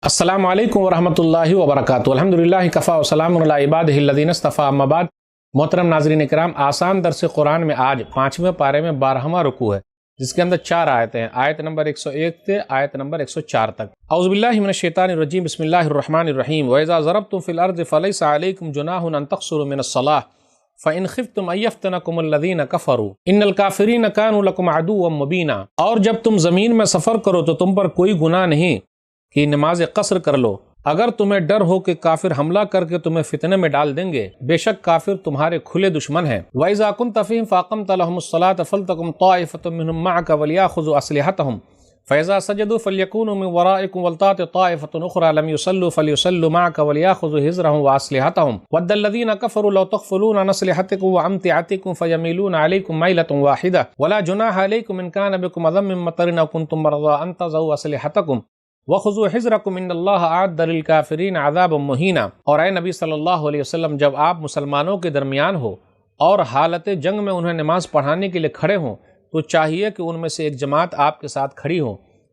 السلام علیکم ورحمۃ اللہ وبرکاتہ۔ الحمدللہ کفا وسلام علی عبادہ الذین اصطفیٰ، اما بعد۔ محترم ناظرین کرام، آسان درس قرآن میں آج 5ویں پارے میں 12واں رکوع ہے، جس کے اندر 4 آیتیں ہیں، آیت نمبر 101 سے آیت نمبر 104 تک۔ اعوذ باللہ من الشیطان الرجیم، بسم اللہ الرحمن الرحیم۔ وَإِذَا ضَرَبْتُمْ فِي الْأَرْضِ فَلَيْسَ عَلَيْكُمْ جُنَاحٌ أَن تَقْصُرُوا مِنَ الصَّلَاةِ فَإِنْ خِفْتُمْ أَن يَفْتِنَكُمُ الَّذِينَ كَفَرُوا إِنَّ الْكَافِرِينَ كَانُوا لَكُمْ عَدُوًّا مُبِينًا۔ اور جب تم زمین میں سفر کرو تو تم پر کوئی گناہ نہیں کہ نماز قصر کر لو، اگر تمہیں ڈر ہو کہ کافر حملہ کر کے تمہیں فتنے میں ڈال دیں گے، بے شک کافر تمہارے کھلے دشمن ہیں۔ وَإِذَا كُنْتَ فِيهِمْ فَأَقَمْتَ لَهُمُ الصَّلَاةَ فَلْتَقُمْ طَائِفَةٌ مِّنْهُمْ مَعَكَ وَلْيَأْخُذُوا أَسْلِحَتَهُمْ فَإِذَا سَجَدُوا فَلْيَكُونُوا مِنْ وَرَائِكُمْ وَلْتَأْتِ طَائِفَةٌ أُخْرَىٰ لَمْ يُصَلُّوا فَلْيُصَلُّوا مَعَكَ وَلْيَأْخُذُوا حِذْرَهُمْ وَأَسْلِحَتَهُمْ وَدَّ الَّذِينَ كَفَرُوا لَوْ تَغْفُلُونَ عَنْ أَسْلِحَتِكُمْ وَأَمْتِعَتِكُمْ فَيَمِيلُونَ عَلَيْكُمْ مَيْلَةً وَاحِدَةً وَلَا جُنَاحَ عَلَيْكُمْ إِنْ كَانَ بِكُمْ أَذًى مِّن مَطَرٍ أَوْ كُنتُم مَّرْضَىٰ أَن تَضَعُوا أَسْلِحَتَكُمْ وَخُذُوا حِذْرَكُمْ إِنَّ اللَّهَ أَعَدَّ لِلْكَافِرِينَ عَذَابًا مُّهِينًا۔ اور اے نبی صلی اللہ علیہ وسلم، جب آپ مسلمانوں کے درمیان ہو اور حالت جنگ میں انہیں نماز پڑھانے کے لیے کھڑے ہوں تو چاہیے کہ ان میں سے ایک جماعت آپ کے ساتھ کھڑی ہو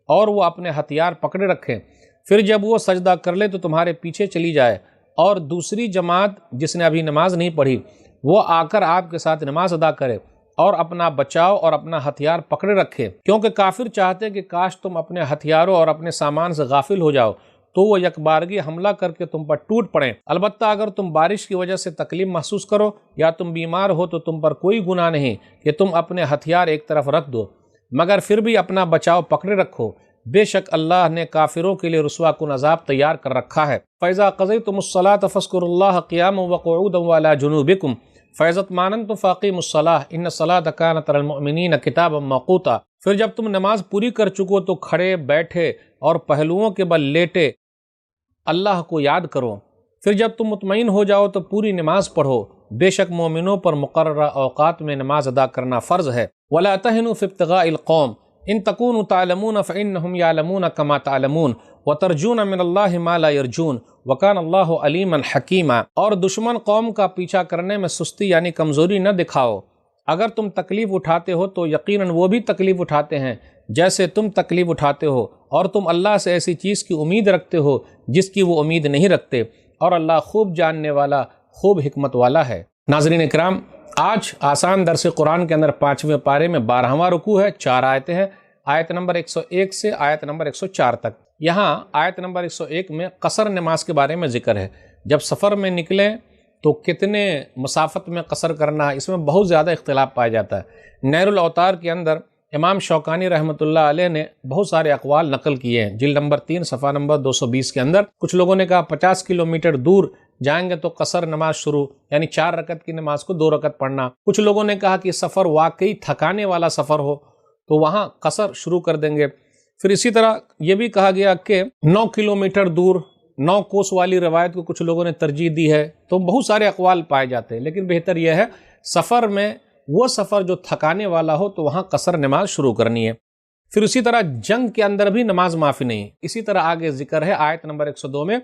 اور وہ اپنے ہتھیار پکڑے رکھیں، پھر جب وہ سجدہ کر لے تو تمہارے پیچھے چلی جائے، اور دوسری جماعت جس نے ابھی نماز نہیں پڑھی وہ آ کر آپ کے ساتھ نماز ادا کرے اور اپنا بچاؤ اور اپنا ہتھیار پکڑے رکھے، کیونکہ کافر چاہتے کہ کاش تم اپنے ہتھیاروں اور اپنے سامان سے غافل ہو جاؤ تو وہ یکبارگی حملہ کر کے تم پر ٹوٹ پڑیں۔ البتہ اگر تم بارش کی وجہ سے تکلیف محسوس کرو یا تم بیمار ہو تو تم پر کوئی گناہ نہیں کہ تم اپنے ہتھیار ایک طرف رکھ دو، مگر پھر بھی اپنا بچاؤ پکڑے رکھو، بے شک اللہ نے کافروں کے لیے رسوا کن عذاب تیار کر رکھا ہے۔ فَإِذَا قَضَيْتُمُ الصَّلَاةَ فَاذْكُرُوا اللَّهَ قِيَامًا وَقُعُودًا وَعَلَىٰ جُنُوبِكُمْ فَإِذَا اطْمَأْنَنْتُمْ فَأَقِيمُوا الصَّلَاةَ إِنَّ الصَّلَاةَ كَانَتْ عَلَى الْمُؤْمِنِينَ كِتَابًا مَّوْقُوتًا۔ پھر جب تم نماز پوری کر چکو تو کھڑے بیٹھے اور پہلوؤں کے بل لیٹے اللہ کو یاد کرو، پھر جب تم مطمئن ہو جاؤ تو پوری نماز پڑھو، بے شک مومنوں پر مقررہ اوقات میں نماز ادا کرنا فرض ہے۔ وَلَا تَهِنُوا فِي ابْتِغَاءِ الْقَوْمِ إِن تَكُونُوا تَعْلَمُونَ فَإِنَّهُمْ يَعْلَمُونَ كَمَا تَعْلَمُونَ وَتَرْجُونَ مِنَ اللَّهِ مَا لَا يَرْجُونَ وَكَانَ اللَّهُ عَلِيمًا حَكِيمًا۔ اور دشمن قوم کا پیچھا کرنے میں سستی یعنی کمزوری نہ دکھاؤ، اگر تم تکلیف اٹھاتے ہو تو یقیناً وہ بھی تکلیف اٹھاتے ہیں جیسے تم تکلیف اٹھاتے ہو، اور تم اللہ سے ایسی چیز کی امید رکھتے ہو جس کی وہ امید نہیں رکھتے، اور اللہ خوب جاننے والا، خوب حکمت والا ہے۔ ناظرین اکرام، آج آسان درس قرآن کے اندر 5ویں پارے میں 12واں رکوع ہے، 4 آیتیں ہیں، آیت نمبر 101 سے آیت نمبر 104 تک۔ یہاں آیت نمبر 101 میں قصر نماز کے بارے میں ذکر ہے، جب سفر میں نکلیں تو کتنے مسافت میں قصر کرنا ہے، اس میں بہت زیادہ اختلاف پایا جاتا ہے۔ نیر الاوطار کے اندر امام شوکانی رحمۃ اللہ علیہ نے بہت سارے اقوال نقل کیے ہیں، جلد نمبر 3 صفحہ نمبر 220 کے اندر۔ کچھ لوگوں نے کہا 50 کلومیٹر دور جائیں گے تو قصر نماز شروع، یعنی 4 رکعت کی نماز کو 2 رکعت پڑھنا۔ کچھ لوگوں نے کہا کہ سفر واقعی تھکانے والا سفر ہو تو وہاں قصر شروع کر دیں گے۔ پھر اسی طرح یہ بھی کہا گیا کہ 9 کلومیٹر دور، 9 کوس والی روایت کو کچھ لوگوں نے ترجیح دی ہے، تو بہت سارے اقوال پائے جاتے ہیں، لیکن بہتر یہ ہے سفر میں وہ سفر جو تھکانے والا ہو تو وہاں قصر نماز شروع کرنی ہے۔ پھر اسی طرح جنگ کے اندر بھی نماز معافی نہیں ہے، اسی طرح آگے ذکر ہے آیت نمبر 102 میں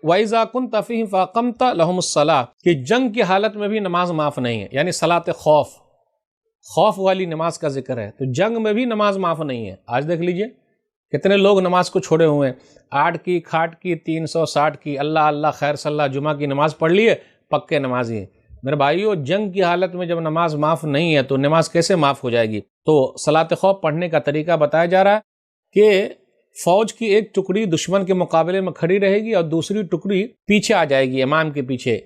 وَإِذَا كُنْتَ فِيهِمْ فَأَقَمْتَ لَهُمُ الصَّلَاةَ، کہ جنگ کی حالت میں بھی نماز معاف نہیں ہے، یعنی صلاۃ خوف والی نماز کا ذکر ہے، تو جنگ میں بھی نماز معاف نہیں ہے۔ آج دیکھ لیجئے کتنے لوگ نماز کو چھوڑے ہوئے ہیں، 8 کی، کھاٹ کی، 360 کی، اللہ اللہ خیر صلی اللہ، جمعہ کی نماز پڑھ لیے، پکے نمازی ہیں۔ میرے بھائیو، جنگ کی حالت میں جب نماز معاف نہیں ہے تو نماز کیسے معاف ہو جائے گی؟ تو صلاۃ خوف پڑھنے کا طریقہ بتایا جا رہا ہے کہ فوج کی ایک ٹکڑی دشمن کے مقابلے میں کھڑی رہے گی اور دوسری ٹکڑی پیچھے آ جائے گی امام کے پیچھے،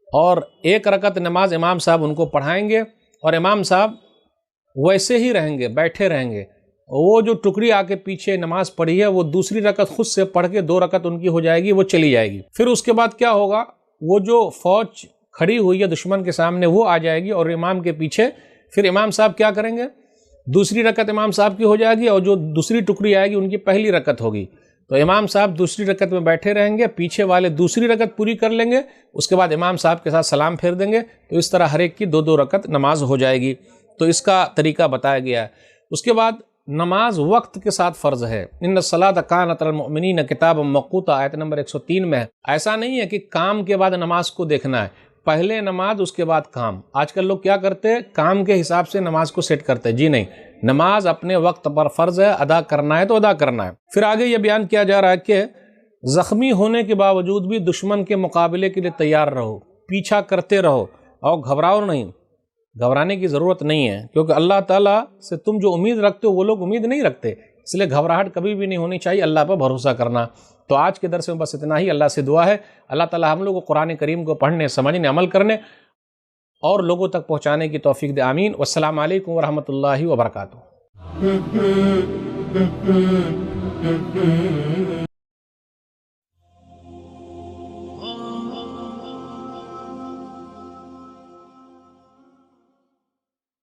اور 1 رکعت نماز امام صاحب ان کو پڑھائیں گے، اور امام صاحب ویسے ہی رہیں گے، بیٹھے رہیں گے۔ وہ جو ٹکڑی آ کے پیچھے نماز پڑھی ہے وہ دوسری رکعت خود سے پڑھ کے 2 رکعت ان کی ہو جائے گی، وہ چلی جائے گی۔ پھر اس کے بعد کیا ہوگا، وہ جو فوج کھڑی ہوئی ہے دشمن کے سامنے وہ آ جائے گی، اور امام کے پیچھے پھر امام صاحب کیا کریں گے، دوسری رکعت امام صاحب کی ہو جائے گی، اور جو دوسری ٹکڑی آئے گی ان کی پہلی رکعت ہوگی، تو امام صاحب دوسری رکعت میں بیٹھے رہیں گے، پیچھے والے دوسری رکعت پوری کر لیں گے، اس کے بعد امام صاحب کے ساتھ سلام پھیر دیں گے، تو اس طرح ہر ایک کی 2 رکعت نماز ہو جائے گی۔ تو اس کا طریقہ بتایا گیا ہے۔ اس کے بعد نماز وقت کے ساتھ فرض ہے، ان الصلاۃ کانت علی المؤمنین کتابا موقوتا، آیت نمبر 103 میں ہے۔ ایسا نہیں ہے کہ کام کے بعد نماز کو دیکھنا ہے، پہلے نماز اس کے بعد کام۔ آج کل لوگ کیا کرتے ہیں، کام کے حساب سے نماز کو سیٹ کرتے ہیں، جی نہیں، نماز اپنے وقت پر فرض ہے، ادا کرنا ہے تو ادا کرنا ہے۔ پھر آگے یہ بیان کیا جا رہا ہے کہ زخمی ہونے کے باوجود بھی دشمن کے مقابلے کے لیے تیار رہو، پیچھا کرتے رہو اور گھبراؤ نہیں۔ گھبرانے کی ضرورت نہیں ہے، کیونکہ اللہ تعالیٰ سے تم جو امید رکھتے ہو وہ لوگ امید نہیں رکھتے، اس لیے گھبراہٹ کبھی بھی نہیں ہونی چاہیے، اللہ پر بھروسہ کرنا۔ تو آج کے درس میں بس اتنا ہی۔ اللہ سے دعا ہے اللہ تعالیٰ ہم لوگ کو قرآن کریم کو پڑھنے، سمجھنے، عمل کرنے اور لوگوں تک پہنچانے کی توفیق دے، آمین۔ والسلام علیکم ورحمۃ اللہ وبرکاتہ۔